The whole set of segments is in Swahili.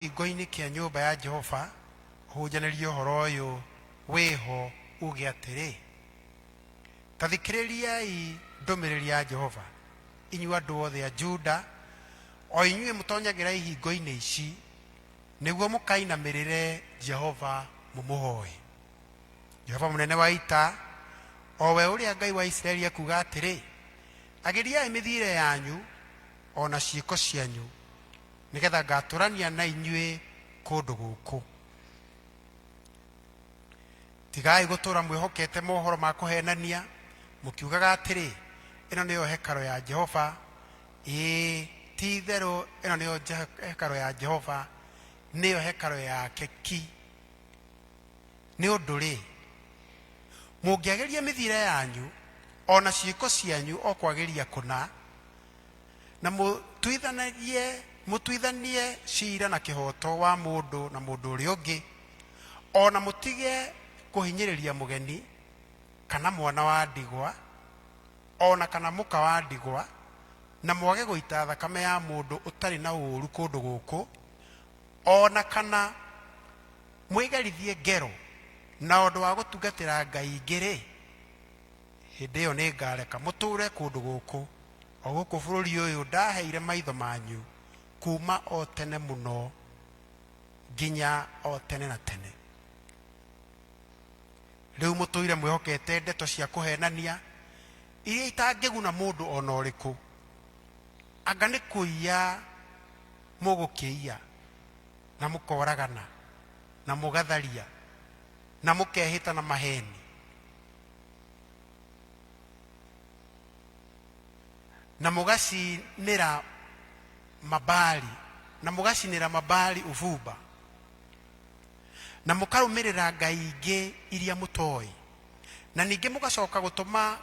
Ingo-ini kia nyumba ya Jehova hunjanirie uhoro uyu wiho uge atiri tathikiririai ndumiriri ya Jehova inyu andu othe a Juda o inyue mutonyagira ihingo-ini ici niguo mukainamirire Jehova mumuhoe. Jehova munene wa ita o we uria Ngai wa Israeli akuga atiri agiriai mithire yanyu ona ciiko cianyu nigetha ngaturania na inyue kundu guku. Tigai gutura mwihokete mohoro ma kuhenania mukiugaga atiri ino niyo hekaro ya Jehova. Ti theru ino niyo hekaro ya Jehova, niyo hekaro yake ki. Ni undu ri mungiageria mithire yanyu ona ciiko cianyu o kwageria kuna na mutuithanie cira na kihoto wa mundu na mundu uri ungi, ona mutige kuhinyiriria mugeni kana mwana wa ndigwa ona kana muka wa ndigwa, na mwage guita thakame ya mundu utari na uru kundu guku, ona kana mwigarithie ngero na undu wa gutungatira ngai ingiri, hindi iyo ni ngareka muture kundu guku o guku bururi uyu ndaheire maitho manyu kuma o tene muno nginya o tene na tene. Riu mutuire mwihokete ndeto cia kuhenania iria itangiguna mundu ona uriku, anga ni kuiya mugukiiya na mukoragana na mugatharia na mukehita na maheni. Na mugacinira mabali na mugacinira mabali uvumba na mukarumirira ngai ingi iria mutoi, na ningi mugacoka gutuma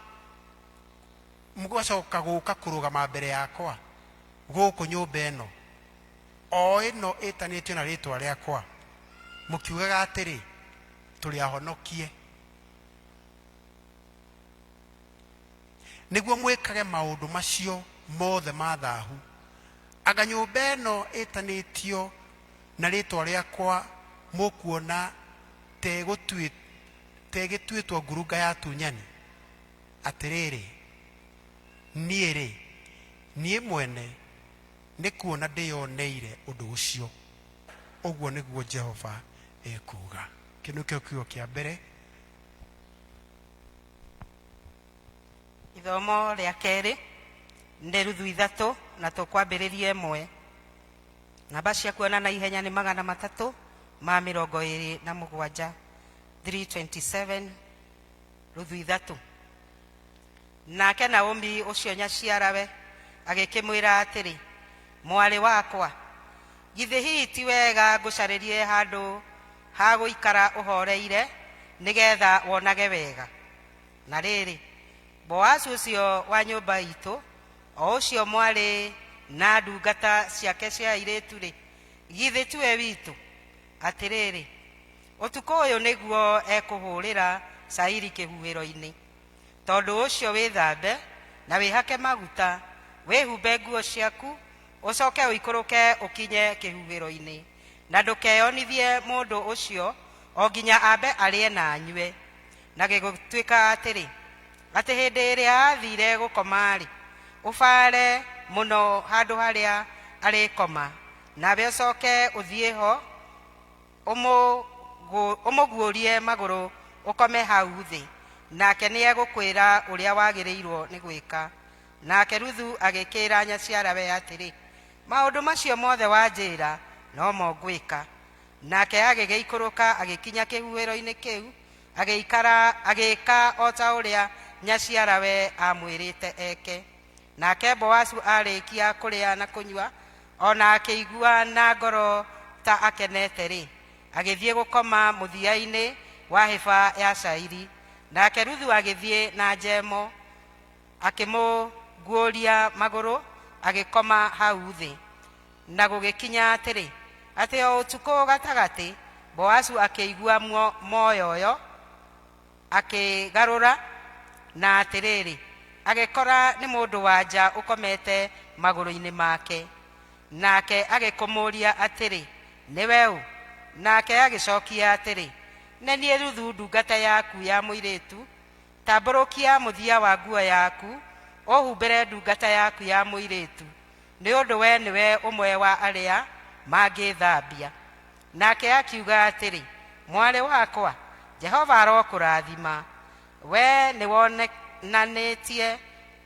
mugacoka guka kurugama mbere yakwa guku nyumba ino o ino itanitio na ritwa riakwa mukiugaga atiri turi ahonokie. Niguo mwikage maundu macio mothe ma thahu, anga nyumba ino itanitio na ritwa riakwa mukuona tegituitwo ngurunga ya tunyani. Atiriri nie mwene nikuona ndioneire undu ucio. Uguo niguo Jehova ekuga. Kinu kio kiugo kia mbere. Ithomo ria keri nde Ruthu 3 na tukwambiririe 1. Namba cia kuona na ihenya ni 327 327 Ruthu 3. Nake Naomi ucio nyaciarawe agikimwira atiri mwari wakwa, githi hihi ti wega ngucaririe handu ha guikara uhoreire nigetha wonage wega. Na riri Boazu ucio wa nyumba itu o ucio mwari na ndungata ciake cia iritu ri, githi tiwe witu. Atiriri utuko uyu niguo ekuhurira cairi kihuhiro-ini. Tondu ucio withambe na wihake maguta, wihumbe nguo ciaku, ucoke uikuruke ukinye kihuhiro-ini, na ndukeyonithie mundu ucio o nginya ambe arie na anyue. Na gigutuika atiri ati hindi iria athire gukoma-ri ufare muno handu haria arikoma, nawe ucoke uthie ho umuguurie maguru ukome hau thi, nake ni egukwira uria wagiriirwo ni gwika. Nake Ruthu agikira nyaciarawe atiri maundu macio mothe wanjira no mo ngwika. Nake agigiikuruka agikinya kihuhiro-ini kiu agika o ta uria nyaciarawe amwirite eke. Nake Boazu arikia kuria na kunyua ona akigua na ngoro ta akenete ri, agithie gukoma muthia-ini wa hiba ya cairi. Nake Ruthu agithie na njemo akimuguuria maguru agikoma hau thi. Na gugikinya atiri ati o utuko gatagati Boazu akigua moyo akigarura na atiriri agikora ni mundu wanja ukomete maguru-ini make. Nake agikumuria atiri nĩwe ũ? Nake agĩcokia atĩrĩ, nĩ niĩ Ruthu ndungata yaku ya mũirĩtu. Tambũrũkia mũthia wa nguo yaku, ũhumbĩre ndungata yaku ya mũirĩtu, nĩ ũndũ we nĩwe ũmwe wa arĩa mangĩthambia. Nake akiuga atĩrĩ, mwarĩ wakwa, Jehova arokũrathima. We nĩwonanĩtie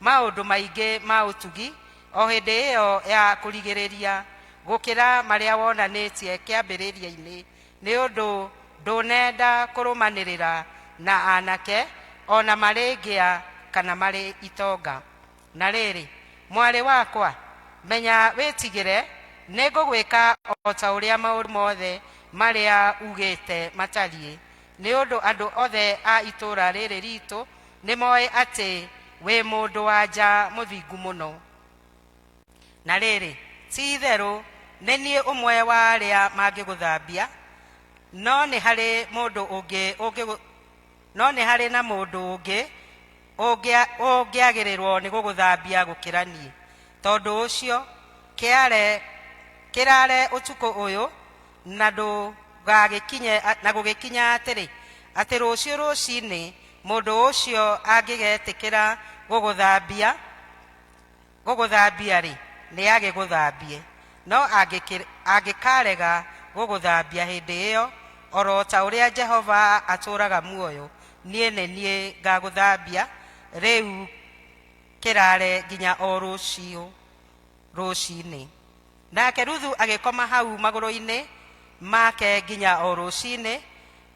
maũndũ maingĩ ma ũtugi o hĩndĩ ĩyo ya kũrigĩrĩria gũkĩra marĩa wonanĩtie kĩambĩrĩria-inĩ, nĩ ũndũ ndũnenda kũrũmanĩrĩra na anake ona marĩ ngĩa kana marĩ itonga. Na rĩrĩ, mwarĩ wakwa, menya wĩtigĩre, nĩ ngũgwĩka o ta ũrĩa maũndũ mothe marĩa ugĩte matariĩ, nĩ ũndũ andũ othe a itũũra rĩrĩ ritũ nĩ moĩ atĩ wĩ mũndũ wa nja mũthingu mũno. Na rĩrĩ, ti itherũ nĩ niĩ ũmwe wa arĩa mangĩgũthambia, no nĩ harĩ na mũndũ ũngĩ ũngĩagĩrĩrwo nĩ gũgũthambia gũkĩra niĩ. Tondũ ũcio kĩrare ũtukũ ũyũ na gũgĩkinya atĩrĩ, atĩ rũciũ rũcinĩ mũndũ ũcio angĩgetĩkĩra gũgũthambia-rĩ, nĩ agĩgũthambie. No angĩkarega gũgũthambia hĩndĩ ĩyo, oro ta ũrĩa Jehova atũũraga muoyo, niĩ nĩ niĩ ngagũthambia rĩu kĩrare nginya o rũciinĩ. Nake Ruthu agĩkoma hau magũrũ-inĩ make nginya o rũciinĩ,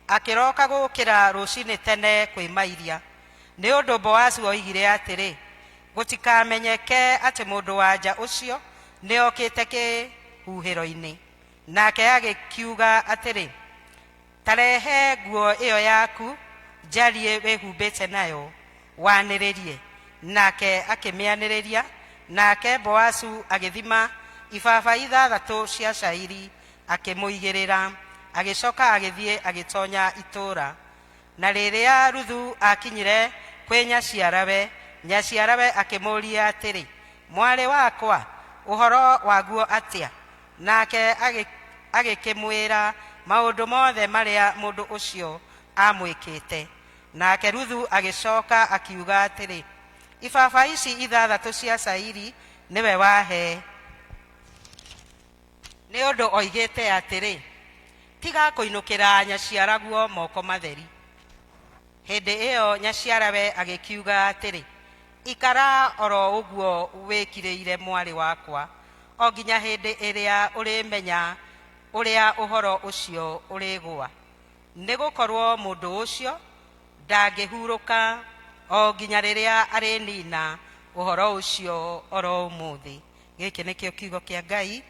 akĩroka gũkĩra rũciinĩ tene kwĩmairia, nĩ ũndũ Boazu oigire atĩrĩ, gũtikamenyeke atĩ mũndũ wa nja ũcio nĩ okĩte kĩhuhĩro-inĩ. Nake agĩkiuga atĩrĩ, ta rehe nguo ĩyo yaku njariĩ wĩhumbĩte nayo wanĩrĩrie. Nake akĩmĩanĩrĩria. Nake Boazu agĩthima ibaba 6 cia cairi akĩmũigĩrĩra, agĩcoka agĩthiĩ agĩtonya itũũra. Na rĩrĩa Ruthu akinyire kwĩ nyaciarawe akĩmũũria atĩrĩ, mwarĩ wakwa, ũhoro waguo atĩa? Nake agĩkĩmwĩra maũndũ mothe marĩa mũndũ ũcio amwĩkĩte. Nake Ruthu agĩcoka akiuga atĩrĩ, ibaba ici 6 cia cairi nĩwe wahe, nĩ ũndũ oigĩte atĩrĩ, tiga kũinũkĩra nyaciaraguo moko matheri. Hĩndĩ ĩyo nyaciarawe agĩkiuga atĩrĩ, ikara oro ũguo wĩkirĩire mwarĩ wakwa, o nginya hĩndĩ ĩrĩa ũrĩmenya ũrĩa ũhoro ũcio ũrĩgũa, nĩ gũkorwo mũndũ ũcio ndangĩhurũka o nginya rĩrĩa arĩnina ũhoro ũcio oro ũmũthĩ. Gĩkĩ nĩkĩo kiugo kĩa Ngai.